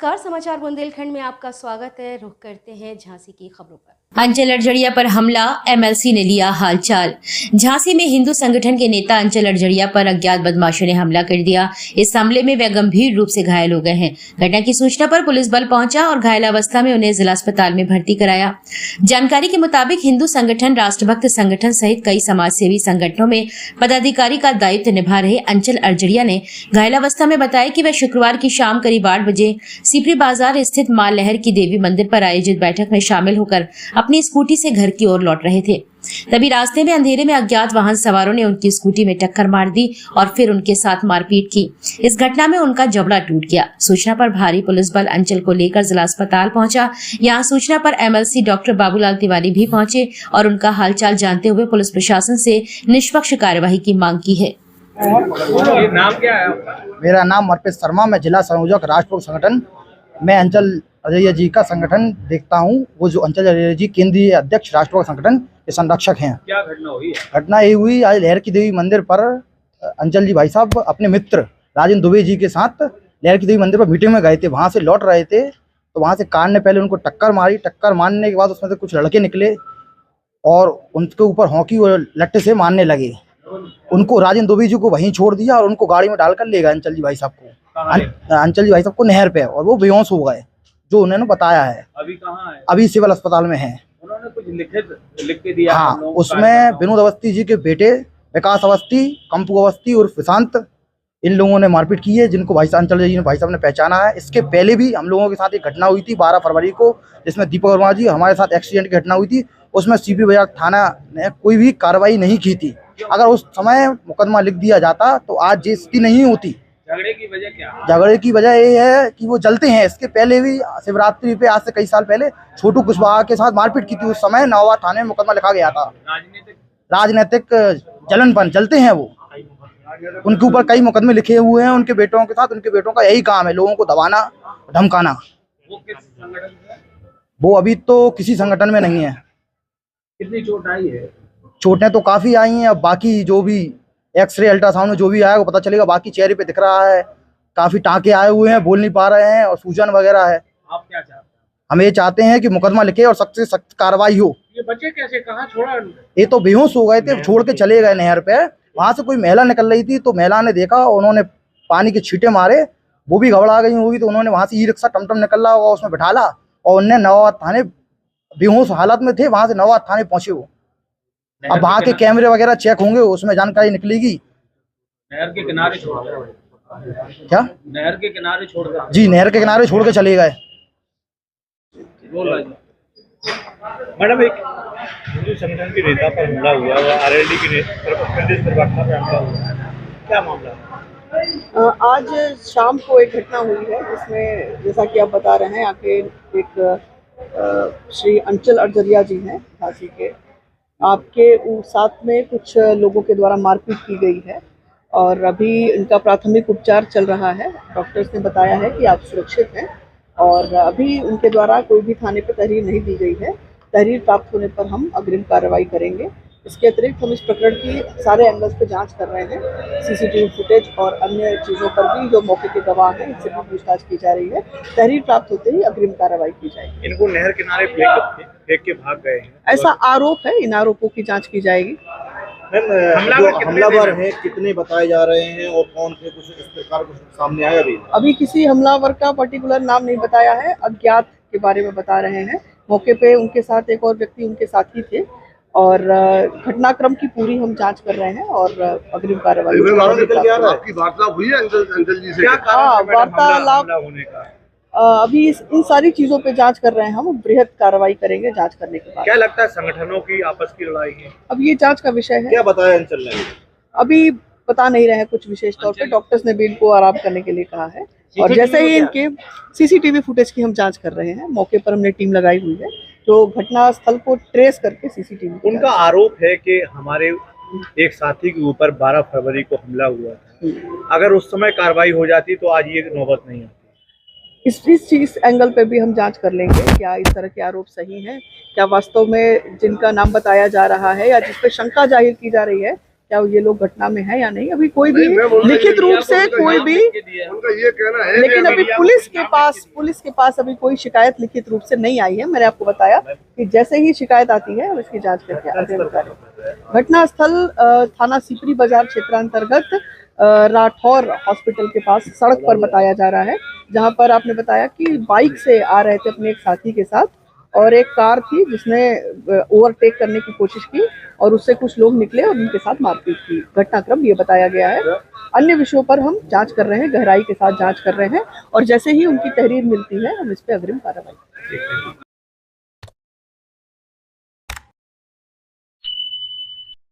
नमस्कार, समाचार बुंदेलखंड में आपका स्वागत है। रुख करते हैं झांसी की खबरों पर। अंचल अड़जड़िया पर हमला, एमएलसी ने लिया हालचाल। झांसी में हिंदू संगठन के नेता अंचल अड़जड़िया पर अज्ञात बदमाशों ने हमला कर दिया। इस हमले में वे गंभीर रूप से घायल हो गए हैं। घटना की सूचना पर पुलिस बल पहुंचा और घायल अवस्था में उन्हें जिला अस्पताल में भर्ती कराया। जानकारी के मुताबिक हिंदू संगठन, राष्ट्रभक्त संगठन सहित कई समाज सेवी संगठनों में पदाधिकारी का दायित्व निभा रहे अंचल अड़जड़िया ने घायल अवस्था में बताया कि वे शुक्रवार की शाम करीब 8 बजे सीपरी बाजार स्थित मां लहर की देवी मंदिर पर आयोजित बैठक में शामिल होकर अपनी स्कूटी से घर की ओर लौट रहे थे। तभी रास्ते में अंधेरे में अज्ञात वाहन सवारों ने उनकी स्कूटी में टक्कर मार दी और फिर उनके साथ मारपीट की। इस घटना में उनका जबड़ा टूट गया। सूचना पर भारी पुलिस बल अंचल को लेकर जिला अस्पताल पहुंचा। यहां सूचना पर एमएलसी डॉक्टर बाबूलाल तिवारी भी पहुंचे और उनका हालचाल जानते हुए पुलिस प्रशासन से निष्पक्ष कार्यवाही की मांग की है। नाम क्या है? मेरा नाम अर्पित शर्मा, मैं जिला संयोजक राष्ट्रभक्त संगठन। मैं अंचल अड़जड़िया जी का संगठन देखता हूँ। वो जो अंचल अड़जड़िया जी केंद्रीय अध्यक्ष राष्ट्रभक्त संगठन के संरक्षक हैं। क्या घटना हुई है? घटना ये हुई, आज लहर की देवी मंदिर पर अंचल जी भाई साहब अपने मित्र राजेंद्र दुबे जी के साथ लहर की देवी मंदिर पर मीटिंग में गए थे। वहाँ से लौट रहे थे तो वहाँ से कार ने पहले उनको टक्कर मारी। टक्कर मारने के बाद उसमें से कुछ लड़के निकले और उनके ऊपर हॉकी और लट्टे से मारने लगे। उनको राजेंद्र दुबे जी को वहीं छोड़ दिया और उनको गाड़ी में डालकर ले गए अंचल जी भाई साहब को। अंचल जी भाई साहब को नहर पे, और वो बेहोश हो गए, जो उन्होंने बताया है। अभी कहाँ है? अभी सिविल अस्पताल में है। उन्होंने कुछ लिख के दिया? हाँ, उसमें विनोद अवस्थी जी के बेटे विकास अवस्थी, कंपू अवस्थी और प्रशांत, इन लोगों ने मारपीट की है, जिनको भाई अंचल जी भाई साहब ने पहचाना है। इसके पहले भी हम लोगों के साथ एक घटना हुई थी 12 फरवरी को, जिसमें दीपक वर्मा जी हमारे साथ एक्सीडेंट की घटना हुई थी। उसमें सीपी बाजार थाना ने कोई भी कार्रवाई नहीं की थी। अगर उस समय मुकदमा लिख दिया जाता तो आज ये स्थिति नहीं होती। झगड़े की वजह क्या? झगड़े की वजह ये है कि वो जलते हैं। इसके पहले भी शिवरात्रि पे आज से कई साल पहले छोटू कुशवाहा के साथ मारपीट की थी। उस समय नवा थाने में मुकदमा लिखा गया था। राजनीतिक जलनपन, जलते हैं वो। उनके ऊपर कई मुकदमे लिखे हुए हैं उनके बेटों के साथ। उनके बेटों का यही काम है, लोगों को दबाना, धमकाना। वो किस संगठन से? वो अभी तो किसी संगठन में नहीं है। कितनी चोट आई है? चोटें तो काफी आई हैं। अब बाकी जो भी एक्सरे अल्ट्रासाउंड में जो भी आया वो पता चलेगा। बाकी चेहरे पे दिख रहा है काफी टाँके आए हुए हैं, बोल नहीं पा रहे हैं और सूजन वगैरह है। आप क्या चाहते हैं? हम ये चाहते हैं कि मुकदमा लिखे और सख्त से सख्त कार्रवाई हो। ये बच्चे कैसे, कहाँ छोड़ा? ये तो बेहोश हो गए थे, छोड़ के चले गए नहर पे। वहां से कोई महिला निकल रही थी तो महिला ने देखा, उन्होंने पानी के छींटे मारे। वो भी घबरा गई होगी तो उन्होंने वहां से ई रिक्शा टमटम निकल रहा होगा, उसमें बिठाला और उनने नवाबाद थाने, बेहोश हालत में थे, वहां से नवाबाद थाने पहुंचे वो। अब वहाँ के कैमरे वगैरह चेक होंगे, उसमें जानकारी निकलेगी। नहर के किनारे छोड़ गए? क्या? नहर के किनारे छोड़ गए? जी, नहर के किनारे छोड़ के चले गए। मैडम, एक हिंदू संगठन के नेता पर हमला हुआ है, आरएलडी के प्रदेश प्रवक्ता पर हमला हुआ है, क्या मामला है? आज शाम को एक घटना हुई है जिसमें, जैसा कि आप बता रहे हैं, आके एक श्री अंचल अड़जड़िया जी हैं झांसी के, आपके साथ में कुछ लोगों के द्वारा मारपीट की गई है और अभी इनका प्राथमिक उपचार चल रहा है। डॉक्टर्स ने बताया है कि आप सुरक्षित हैं और अभी उनके द्वारा कोई भी थाने पर तहरीर नहीं दी गई है। तहरीर प्राप्त होने पर हम अग्रिम कार्रवाई करेंगे। इसके अतिरिक्त हम इस प्रकरण की सारे एंगल्स पे जांच कर रहे हैं। सीसीटीवी फुटेज और अन्य चीज़ों पर भी जो मौके के गवाह हैं इनसे भी पूछताछ की जा रही है। तहरीर प्राप्त होते ही अग्रिम कार्रवाई की जाएगी। इनको नहर किनारे फेंक के भाग गए हैं, ऐसा आरोप है, इन आरोपों की जाँच की जाएगी। हमलावर हैं कितने बताए जा रहे हैं और कौन थे, कुछ इस प्रकार कुछ सामने आया? अभी किसी हमलावर का पर्टिकुलर नाम नहीं बताया है, अज्ञात के बारे में बता रहे हैं। मौके पे उनके साथ एक और व्यक्ति उनके साथी थे और घटनाक्रम की पूरी हम जांच कर रहे हैं और अग्रिम कार्रवाई। आपकी वार्तालाप हुई है अंचल जी से? क्या वार्तालाप होने का? अभी इन सारी चीजों पे जांच कर रहे हैं। हम बृहद कार्रवाई करेंगे जांच करने के बाद। क्या लगता है संगठनों की आपस की लड़ाई है? अब ये जांच का विषय है। क्या बताया अंचल ने? अभी बता नहीं रहे हैं कुछ विशेष तौर पे। डॉक्टर्स ने भी इनको आराम करने के लिए कहा है और जैसे ही इनके सीसीटीवी फुटेज की हम जांच कर रहे हैं। मौके पर हमने टीम लगाई हुई है जो घटना स्थल को ट्रेस करके सीसीटीवी। उनका आरोप है कि हमारे एक साथी के ऊपर 12 फरवरी को हमला हुआ था, अगर उस समय कार्रवाई हो जाती तो आज ये नौबत नहीं आती। इस चीज एंगल पे भी हम जांच कर लेंगे, क्या इस तरह के आरोप सही हैं, क्या वास्तव में जिनका नाम बताया जा रहा है या जिस पे शंका जाहिर की जा रही है क्या ये लोग घटना में है या नहीं, अभी कोई भी नहीं, मैं बोल रहा हूँ लिखित रूप से कोई भी, उनका ये कहना है लेकिन कि अभी पुलिस के पास अभी कोई शिकायत लिखित रूप से नहीं आई है। मैंने आपको बताया कि जैसे ही शिकायत आती है हम इसकी जांच करके आगे बताएंगे। घटनास्थल थाना सीपरी बाजार क्षेत्रांतर्गत राठौर हॉस्पिटल के पास सड़क पर बताया जा रहा है, जहां पर आपने बताया कि बाइक से आ रहे थे अपने एक साथी के साथ और एक कार थी जिसने ओवरटेक करने की कोशिश की और उससे कुछ लोग निकले और उनके साथ मारपीट की। घटनाक्रम ये बताया गया है। अन्य विषयों पर हम जांच कर रहे हैं, गहराई के साथ जांच कर रहे हैं और जैसे ही उनकी तहरीर मिलती है हम इस पे अग्रिम कार्रवाई